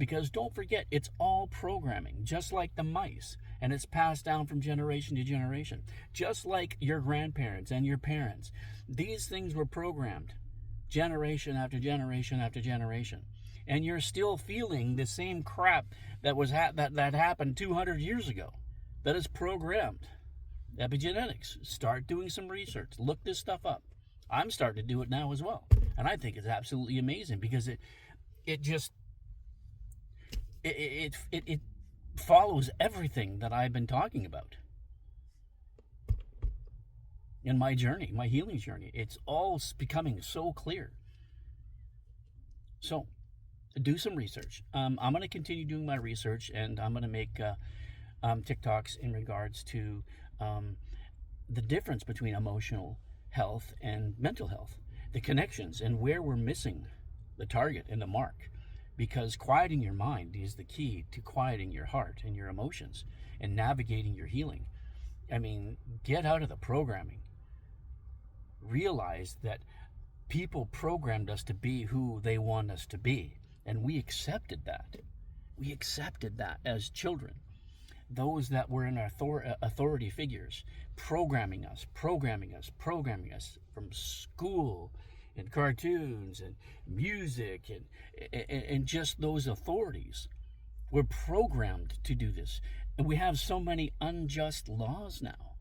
Because don't forget, it's all programming, just like the mice, and it's passed down from generation to generation. Just like your grandparents and your parents. These things were programmed generation after generation after generation. And you're still feeling the same crap that happened 200 years ago. That is programmed. Epigenetics. Start doing some research. Look this stuff up. I'm starting to do it now as well. And I think it's absolutely amazing because it just it follows everything that I've been talking about in my journey, my healing journey. It's all becoming so clear. So, do some research. I'm going to continue doing my research, and I'm going to make TikToks in regards to the difference between emotional health and mental health, the connections, and where we're missing the target and the mark. Because quieting your mind is the key to quieting your heart and your emotions and navigating your healing. I mean, get out of the programming. Realize that people programmed us to be who they want us to be, and we accepted that. We accepted that as children. Those that were in authority figures programming us from school and cartoons and music and just those authorities were programmed to do this. And we have so many unjust laws now.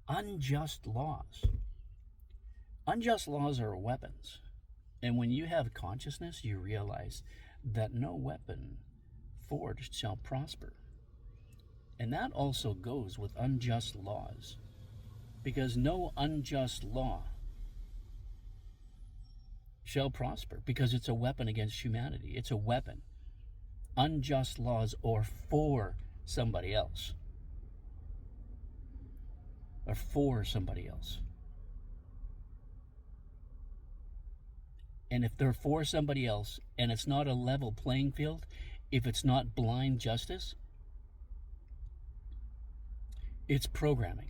Unjust laws. Unjust laws are weapons. And when you have consciousness, you realize that no weapon forged shall prosper. And that also goes with unjust laws. Because no unjust law shall prosper, because it's a weapon against humanity. It's a weapon. Unjust laws are for somebody else. Or for somebody else. And if they're for somebody else, and it's not a level playing field, if it's not blind justice, it's programming.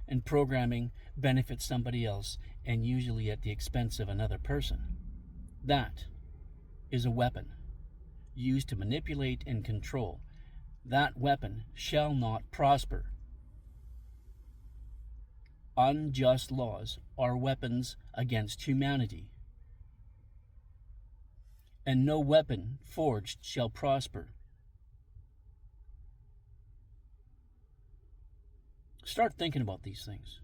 And programming benefits somebody else, and usually at the expense of another person. That is a weapon used to manipulate and control. That weapon shall not prosper. Unjust laws are weapons against humanity. And no weapon forged shall prosper. Start thinking about these things.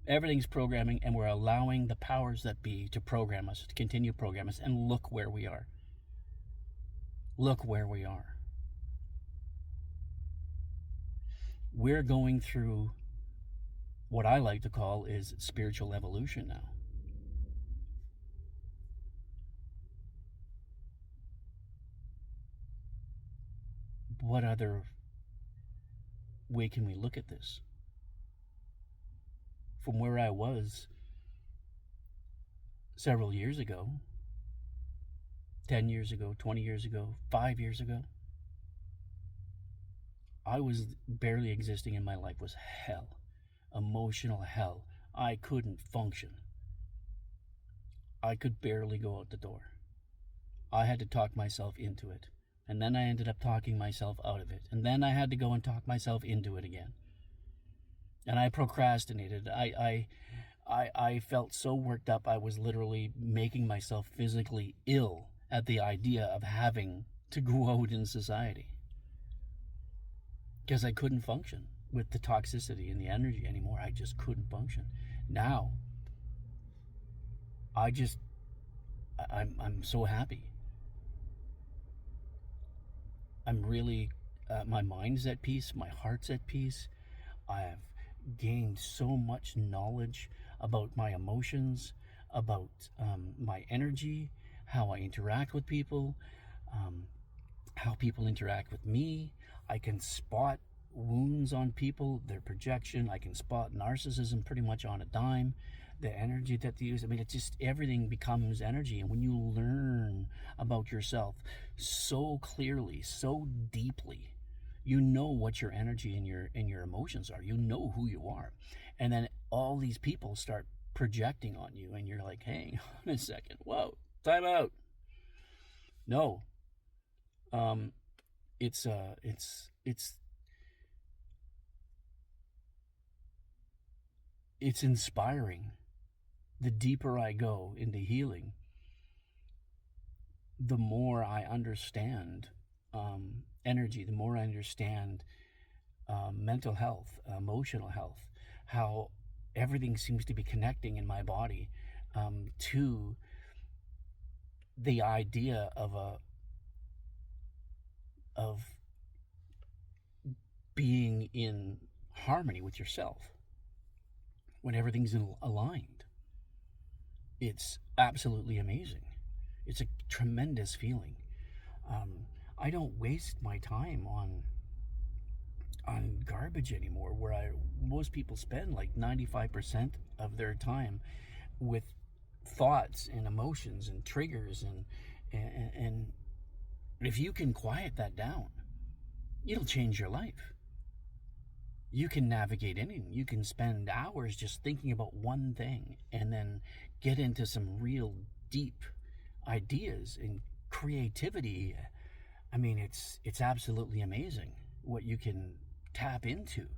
Everything's programming, and we're allowing the powers that be to program us, to continue to program us, and look where we are. Look where we are. We're going through what I like to call is spiritual evolution now. What other way can we look at this? From where I was several years ago, 10 years ago, 20 years ago, 5 years ago, I was barely existing, and my life was hell. Emotional hell. I couldn't function. I could barely go out the door. I had to talk myself into it. And then I ended up talking myself out of it. And then I had to go and talk myself into it again. And I procrastinated. I felt so worked up, I was literally making myself physically ill at the idea of having to go out in society. Because I couldn't function with the toxicity and the energy anymore. I just couldn't function. Now, I'm so happy. I'm really, my mind's at peace, my heart's at peace. I have gained so much knowledge about my emotions, about my energy, how I interact with people, how people interact with me. I can spot wounds on people, their projection. I can spot narcissism pretty much on a dime. The energy that they use. I mean, it's just everything becomes energy. And when you learn about yourself so clearly, so deeply, you know what your energy and your emotions are. You know who you are. And then all these people start projecting on you, and you're like, hang on a second, whoa, time out. No, um, it's it's inspiring. The deeper I go into healing, the more I understand energy, the more I understand mental health, emotional health, how everything seems to be connecting in my body to the idea of being in harmony with yourself when everything's aligned. It's absolutely amazing. It's a tremendous feeling. I don't waste my time on garbage anymore, where most people spend like 95% of their time with thoughts and emotions and triggers, and if you can quiet that down, it'll change your life. You can navigate anything. You can spend hours just thinking about one thing and then get into some real deep ideas and creativity. I mean, it's absolutely amazing what you can tap into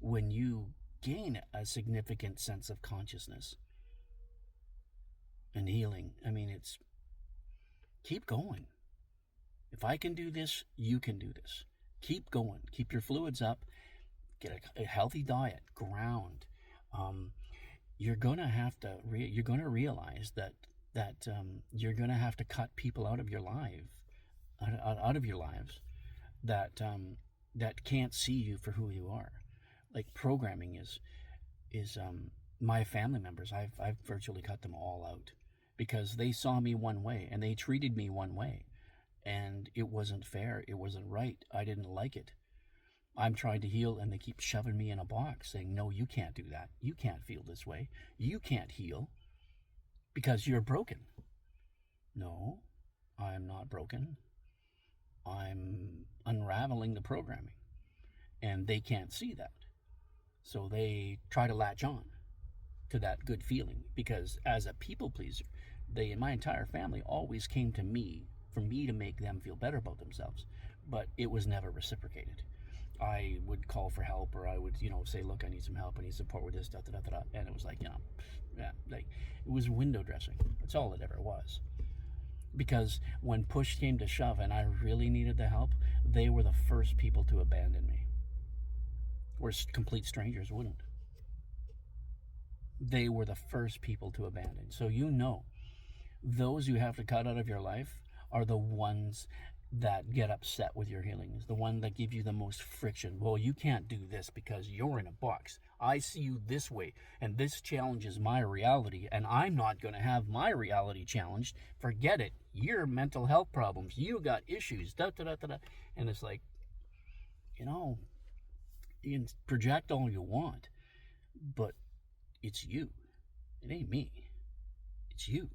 when you gain a significant sense of consciousness and healing. I mean, it's keep going. If I can do this, you can do this. Keep going. Keep your fluids up. Get a healthy diet. Ground. You're gonna have to. You're gonna realize that you're gonna have to cut people out of your out of your lives that can't see you for who you are. Like programming is my family members. I've virtually cut them all out because they saw me one way and they treated me one way, and it wasn't fair. It wasn't right. I didn't like it. I'm trying to heal, and they keep shoving me in a box saying, no, you can't do that. You can't feel this way. You can't heal because you're broken. No, I'm not broken. I'm unraveling the programming, and they can't see that. So they try to latch on to that good feeling because as a people pleaser, they in my entire family always came to me for me to make them feel better about themselves, but it was never reciprocated. I would call for help, or I would, say, look, I need some help, I need support with this, and it was like, yeah, like it was window dressing. That's all it ever was. Because when push came to shove and I really needed the help, they were the first people to abandon me. Where complete strangers wouldn't. They were the first people to abandon. So those you have to cut out of your life are the ones that get upset with your healings, the one that give you the most friction. Well, you can't do this because you're in a box. I see you this way, and this challenges my reality, and I'm not going to have my reality challenged. Forget it. Your mental health problems. You got issues. And it's like, you can project all you want, but it's you. It ain't me. It's you.